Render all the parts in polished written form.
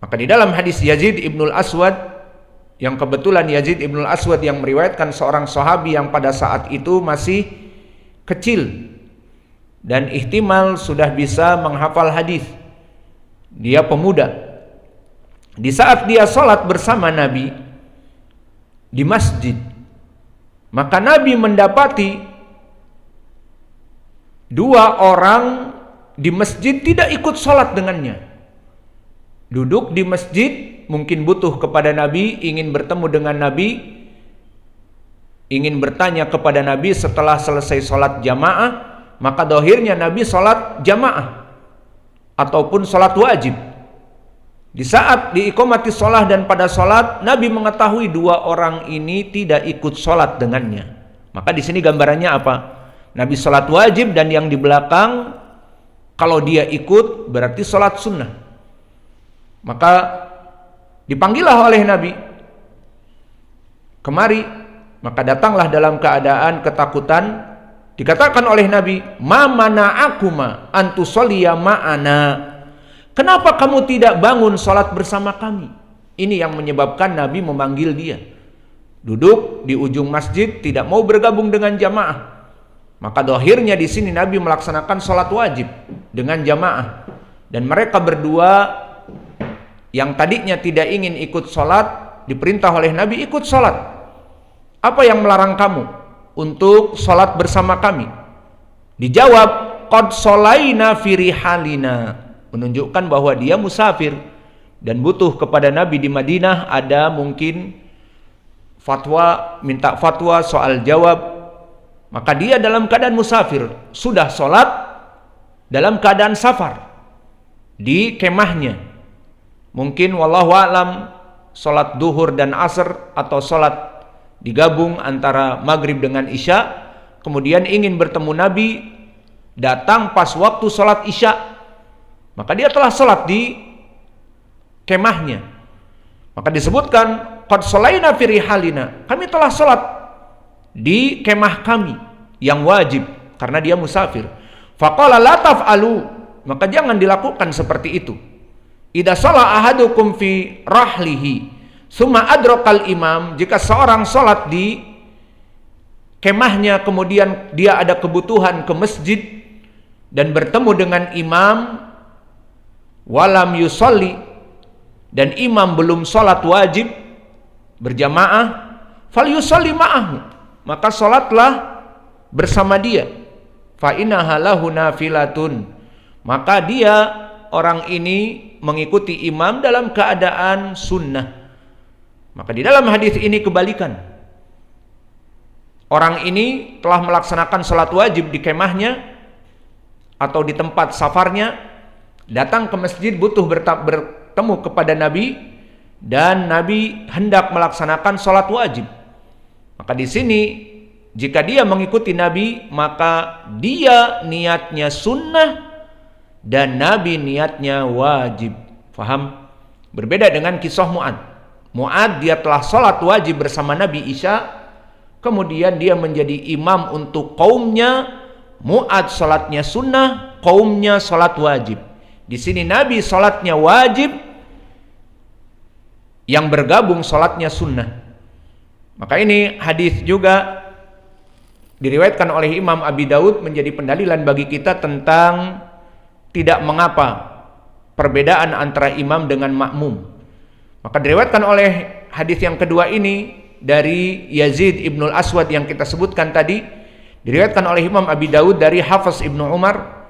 Maka di dalam hadis Yazid ibnul Aswad, yang kebetulan Yazid ibnul Aswad yang meriwayatkan seorang sahabi yang pada saat itu masih kecil dan ihtimal sudah bisa menghafal hadis. Dia pemuda. Di saat dia sholat bersama Nabi di masjid, maka Nabi mendapati dua orang di masjid tidak ikut sholat dengannya. Duduk di masjid, mungkin butuh kepada Nabi, ingin bertemu dengan Nabi, ingin bertanya kepada Nabi setelah selesai sholat jamaah. Maka dohirnya Nabi sholat jamaah ataupun sholat wajib. Di saat diiqamati sholat dan pada sholat, Nabi mengetahui dua orang ini tidak ikut sholat dengannya. Maka di sini gambarannya apa? Nabi sholat wajib dan yang di belakang kalau dia ikut berarti sholat sunnah. Maka dipanggillah oleh Nabi, kemari. Maka datanglah dalam keadaan ketakutan. Dikatakan oleh Nabi, ma mana'akuma antusolliya ma'ana. Kenapa kamu tidak bangun sholat bersama kami? Ini yang menyebabkan Nabi memanggil dia. Duduk di ujung masjid, tidak mau bergabung dengan jamaah. Maka dohirnya di sini Nabi melaksanakan sholat wajib dengan jamaah. Dan mereka berdua yang tadinya tidak ingin ikut sholat, diperintah oleh Nabi ikut sholat. Apa yang melarang kamu untuk sholat bersama kami? Dijawab, qad sholaina fi rihalina, menunjukkan bahwa dia musafir dan butuh kepada Nabi di Madinah. Ada mungkin fatwa, minta fatwa soal jawab. Maka dia dalam keadaan musafir, sudah sholat dalam keadaan safar di kemahnya. Mungkin wallahu a'lam sholat duhur dan asar atau sholat digabung antara maghrib dengan isya, kemudian ingin bertemu Nabi, datang pas waktu sholat isya, maka dia telah sholat di kemahnya. Maka disebutkan qad sholaina fi rihalina, kami telah sholat di kemah kami yang wajib karena dia musafir. Faqala la taf'alu, maka jangan dilakukan seperti itu. Idza shalla ahadukum fi rahlihi summa adrakal imam, jika seorang sholat di kemahnya kemudian dia ada kebutuhan ke masjid dan bertemu dengan imam, walam yusolli, dan imam belum sholat wajib berjamaah, fal yusolli ma'ahu, maka sholatlah bersama dia. Fa innaha lahu nafilatun, maka dia orang ini mengikuti imam dalam keadaan sunnah. Maka di dalam hadis ini kebalikan. Orang ini telah melaksanakan sholat wajib di kemahnya atau di tempat safarnya, datang ke masjid butuh bertemu kepada Nabi, dan Nabi hendak melaksanakan sholat wajib. Maka di sini jika dia mengikuti Nabi, maka dia niatnya sunnah dan Nabi niatnya wajib. Faham? Berbeda dengan kisah Mu'ad. Mu'ad dia telah sholat wajib bersama Nabi Isya, kemudian dia menjadi imam untuk kaumnya. Mu'ad sholatnya sunnah, kaumnya sholat wajib. Di sini Nabi sholatnya wajib, yang bergabung sholatnya sunnah. Maka ini hadis juga diriwayatkan oleh Imam Abi Daud menjadi pendalilan bagi kita tentang tidak mengapa perbedaan antara imam dengan makmum. Maka diriwayatkan oleh hadis yang kedua ini dari Yazid ibnul Aswad yang kita sebutkan tadi, diriwayatkan oleh Imam Abi Daud dari Hafiz ibnu Umar,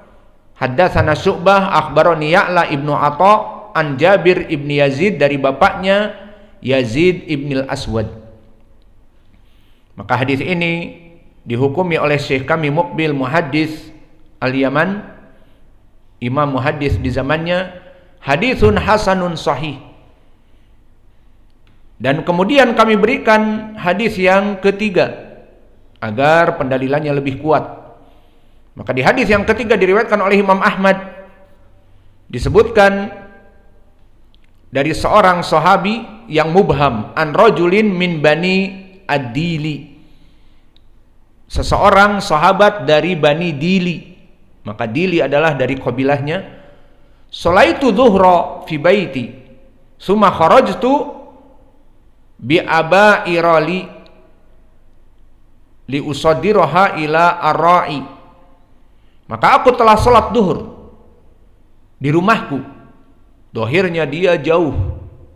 haddatsana Syu'bah akhbarani Ya'la ibnu Atha an Jabir ibni Yazid, dari bapaknya Yazid ibnul Aswad. Maka hadis ini dihukumi oleh Syekh kami Muqbil Muhaddis Al-Yaman, imam muhaddis di zamannya, haditsun hasanun sahih. Dan kemudian kami berikan hadis yang ketiga agar pendalilannya lebih kuat. Maka di hadis yang ketiga diriwayatkan oleh Imam Ahmad, disebutkan dari seorang sahabi yang mubham, an rajulin min bani ad-Dili, seseorang sahabat dari Bani Dili. Maka Dili adalah dari kabilahnya. Sholaitu dhuhra fi baiti, Summa kharajtu bi abairali li usaddiroha ila arra'i. Maka aku telah sholat duhur di rumahku. Dohirnya dia jauh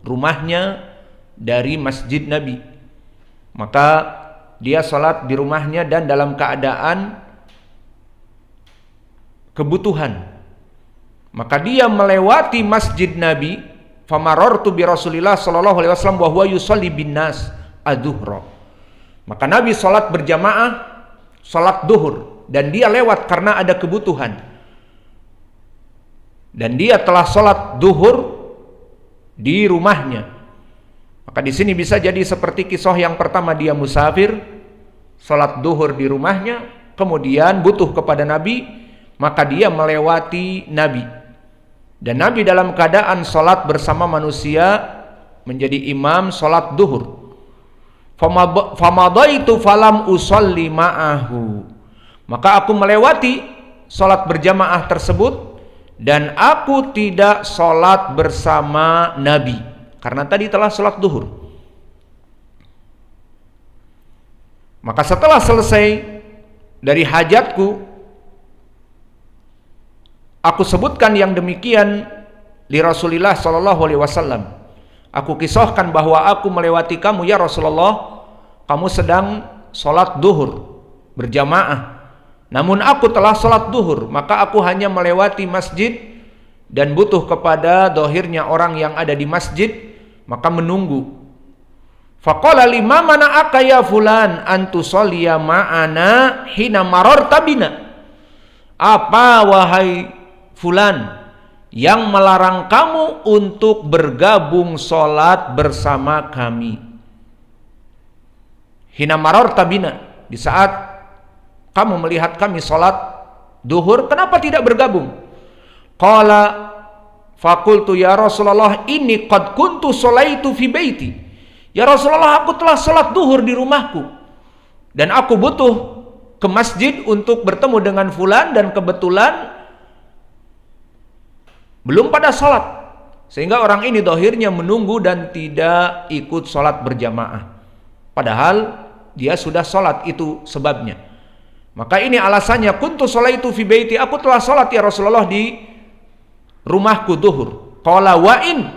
rumahnya dari masjid Nabi. Maka dia sholat di rumahnya dan dalam keadaan kebutuhan. Maka dia melewati masjid Nabi. Famarartu bi Rasulillah sallallahu alaihi wasallam wa huwa yusalli bin nas adzuhra. Maka Nabi sholat berjamaah, sholat duhur, dan dia lewat karena ada kebutuhan. Dan dia telah sholat duhur di rumahnya. Maka di sini bisa jadi seperti kisah yang pertama, dia musafir, sholat duhur di rumahnya, kemudian butuh kepada Nabi, maka dia melewati Nabi. Dan Nabi dalam keadaan sholat bersama manusia, menjadi imam sholat duhur. Famadaitu falam usolli ma'ahu. Maka aku melewati sholat berjamaah tersebut dan aku tidak sholat bersama Nabi karena tadi telah sholat duhur. Maka setelah selesai dari hajatku, aku sebutkan yang demikian li Rasulillah sallallahu alaihi wasallam. Aku kisahkan bahwa aku melewati kamu ya Rasulullah, kamu sedang sholat duhur berjamaah. Namun aku telah sholat duhur, maka aku hanya melewati masjid dan butuh kepada dohirnya orang yang ada di masjid, maka menunggu. Faqala lima mana'aka ya fulan antusolliya ma'ana hina mararta bina. Apa wahai fulan yang melarang kamu untuk bergabung sholat bersama kami? Hina mararta bina, di saat kamu melihat kami sholat duhur, kenapa tidak bergabung? Qala fakultu ya Rasulullah inni qad kuntu sholaitu fi baiti. Ya Rasulullah, aku telah sholat duhur di rumahku dan aku butuh ke masjid untuk bertemu dengan fulan dan kebetulan belum pada sholat, sehingga orang ini dohirnya menunggu dan tidak ikut sholat berjamaah, padahal dia sudah sholat, itu sebabnya. Maka ini alasannya, kuntu sholaitu fi baiti, aku telah sholat ya Rasulullah di rumahku duhur. Qala wa in,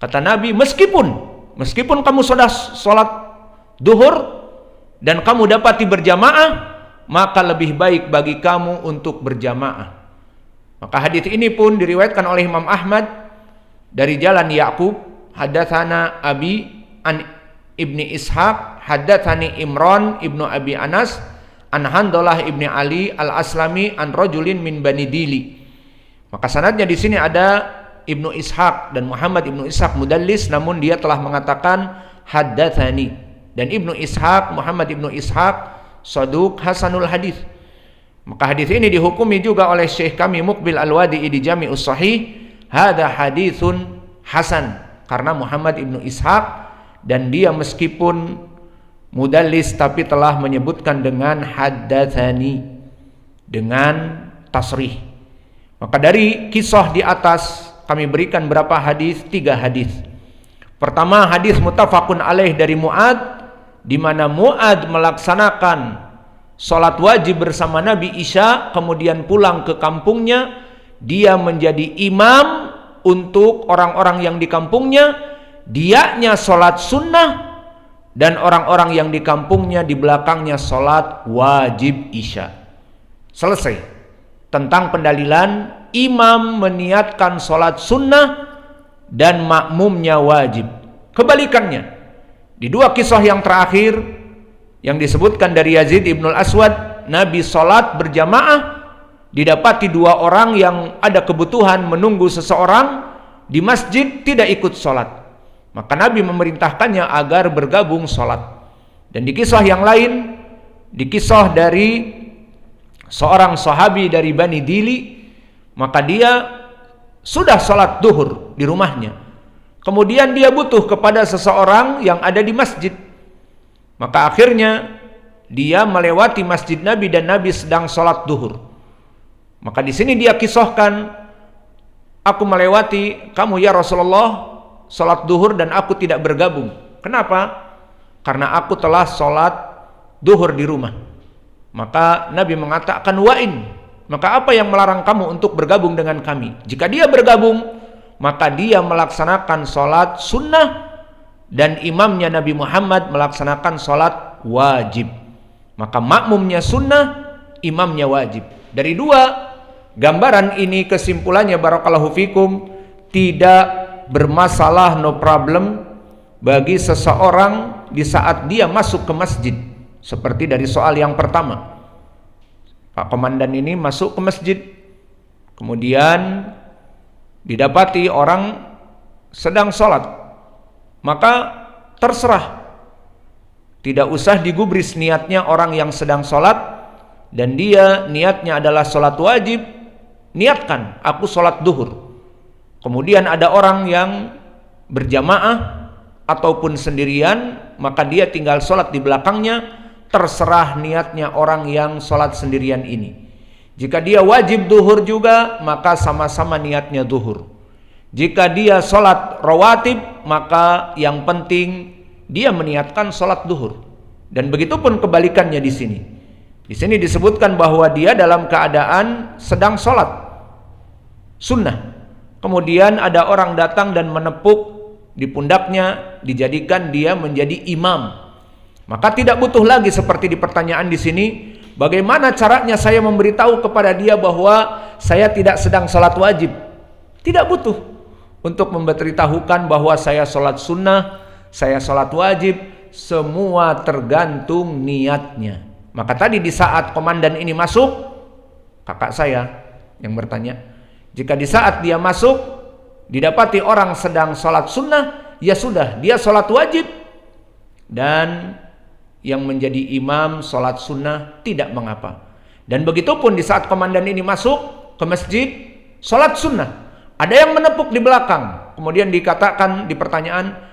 kata Nabi, meskipun kamu sudah sholat duhur dan kamu dapati berjamaah, maka lebih baik bagi kamu untuk berjamaah. Maka hadis ini pun diriwayatkan oleh Imam Ahmad dari jalan Ya'qub, hadatsana Abi an Ibni Ishaq, hadatsani Imran Ibnu Abi Anas an Handalah Ibni Ali Al-Aslami an rajulin min Bani Dili. Maka sanadnya di sini ada Ibnu Ishaq dan Muhammad Ibnu Ishaq mudallis, namun dia telah mengatakan haddatsani. Dan Ibnu Ishaq, Muhammad Ibnu Ishaq saduq hasanul hadis. Maka hadis ini dihukumi juga oleh Syekh kami Muqbil Al-Wadi'i di Jami'us Sahih, hadza haditsun hasan, karena Muhammad Ibnu Ishaq dan dia meskipun mudallis tapi telah menyebutkan dengan haddatsani, dengan tasrih. Maka dari kisah di atas kami berikan berapa hadis? 3 hadis. Pertama, hadis muttafaqun alaih dari Mu'ad, di mana Mu'ad melaksanakan sholat wajib bersama Nabi Isya, kemudian pulang ke kampungnya, dia menjadi imam untuk orang-orang yang di kampungnya, dianya sholat sunnah, dan orang-orang yang di kampungnya di belakangnya sholat wajib Isya. Selesai. Tentang pendalilan imam meniatkan sholat sunnah dan makmumnya wajib. Kebalikannya, di 2 kisah yang terakhir yang disebutkan dari Yazid ibnul Aswad, Nabi sholat berjamaah, didapati 2 orang yang ada kebutuhan menunggu seseorang di masjid tidak ikut sholat, maka Nabi memerintahkannya agar bergabung sholat. Dan di kisah yang lain, di kisah dari seorang sahabi dari Bani Dili, maka dia sudah sholat duhur di rumahnya, kemudian dia butuh kepada seseorang yang ada di masjid, maka akhirnya dia melewati masjid Nabi dan Nabi sedang sholat duhur. Maka di sini dia kisahkan, aku melewati kamu ya Rasulullah sholat duhur dan aku tidak bergabung. Kenapa? Karena aku telah sholat duhur di rumah. Maka Nabi mengatakan wa'in, maka apa yang melarang kamu untuk bergabung dengan kami? Jika dia bergabung, maka dia melaksanakan sholat sunnah dan imamnya Nabi Muhammad melaksanakan sholat wajib. Maka makmumnya sunnah, imamnya wajib. Dari dua gambaran ini kesimpulannya barakallahu fikum, tidak bermasalah, no problem bagi seseorang di saat dia masuk ke masjid. Seperti dari soal yang pertama, Pak Komandan ini masuk ke masjid, kemudian didapati orang sedang sholat, maka terserah, tidak usah digubris niatnya orang yang sedang sholat dan dia niatnya adalah sholat wajib, niatkan aku sholat duhur. Kemudian ada orang yang berjamaah ataupun sendirian, maka dia tinggal sholat di belakangnya, terserah niatnya orang yang sholat sendirian ini. Jika dia wajib duhur juga, maka sama-sama niatnya duhur. Jika dia sholat rawatib, maka yang penting dia meniatkan sholat duhur. Dan begitu pun kebalikannya di sini. Di sini disebutkan bahwa dia dalam keadaan sedang sholat sunnah. Kemudian ada orang datang dan menepuk di pundaknya, dijadikan dia menjadi imam. Maka tidak butuh lagi seperti di pertanyaan di sini, bagaimana caranya saya memberitahu kepada dia bahwa saya tidak sedang sholat wajib. Tidak butuh untuk memberitahukan bahwa saya sholat sunnah, saya sholat wajib. Semua tergantung niatnya. Maka tadi di saat komandan ini masuk, kakak saya yang bertanya, jika di saat dia masuk didapati orang sedang sholat sunnah, ya sudah, dia sholat wajib, dan yang menjadi imam sholat sunnah tidak mengapa. Dan begitu pun di saat komandan ini masuk ke masjid sholat sunnah, ada yang menepuk di belakang, kemudian dikatakan di pertanyaan,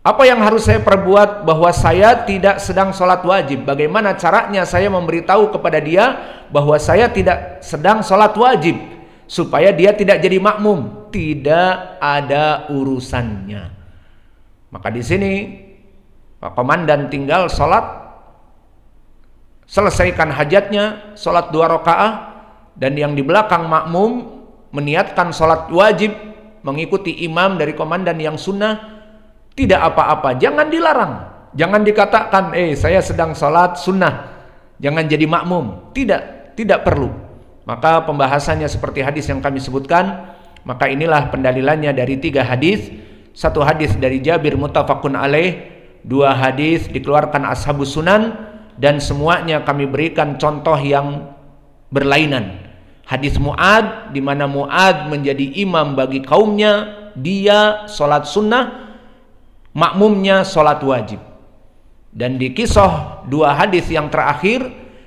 apa yang harus saya perbuat bahwa saya tidak sedang sholat wajib? Bagaimana caranya saya memberitahu kepada dia bahwa saya tidak sedang sholat wajib supaya dia tidak jadi makmum? Tidak ada urusannya. Maka di sini Pak Komandan tinggal sholat, selesaikan hajatnya, sholat 2 rakaat, dan yang di belakang makmum meniatkan sholat wajib mengikuti imam dari komandan yang sunnah. Tidak apa-apa, jangan dilarang, jangan dikatakan saya sedang sholat sunnah, jangan jadi makmum. Tidak perlu. Maka pembahasannya seperti hadis yang kami sebutkan. Maka inilah pendalilannya dari 3 hadis. 1 hadis dari Jabir muttafaqun alaih, 2 hadis dikeluarkan ashabus sunan, dan semuanya kami berikan contoh yang berlainan. Hadis Mu'ad, di mana Mu'ad menjadi imam bagi kaumnya, dia sholat sunnah, makmumnya sholat wajib. Dan di kisah 2 hadis yang terakhir,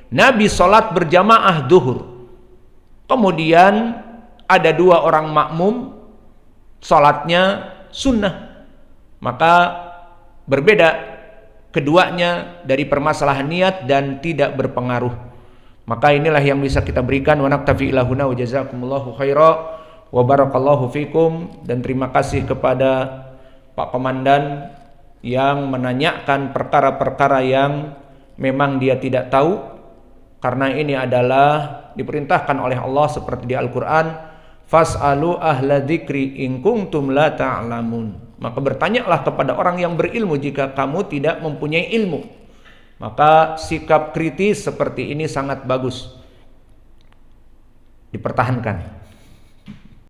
Nabi sholat berjamaah duhur, kemudian ada 2 orang makmum sholatnya sunnah. Maka berbeda keduanya dari permasalahan niat dan tidak berpengaruh. Maka inilah yang bisa kita berikan. Wa naktafi ilahuna wa jazakumullahu khaira wa barakallahu fikum. Dan terima kasih kepada Pak Komandan yang menanyakan perkara-perkara yang memang dia tidak tahu, karena ini adalah diperintahkan oleh Allah seperti di Al-Quran, fas'alu ahla dzikri in kuntum la ta'lamun. Maka bertanyalah kepada orang yang berilmu jika kamu tidak mempunyai ilmu. Maka sikap kritis seperti ini sangat bagus dipertahankan.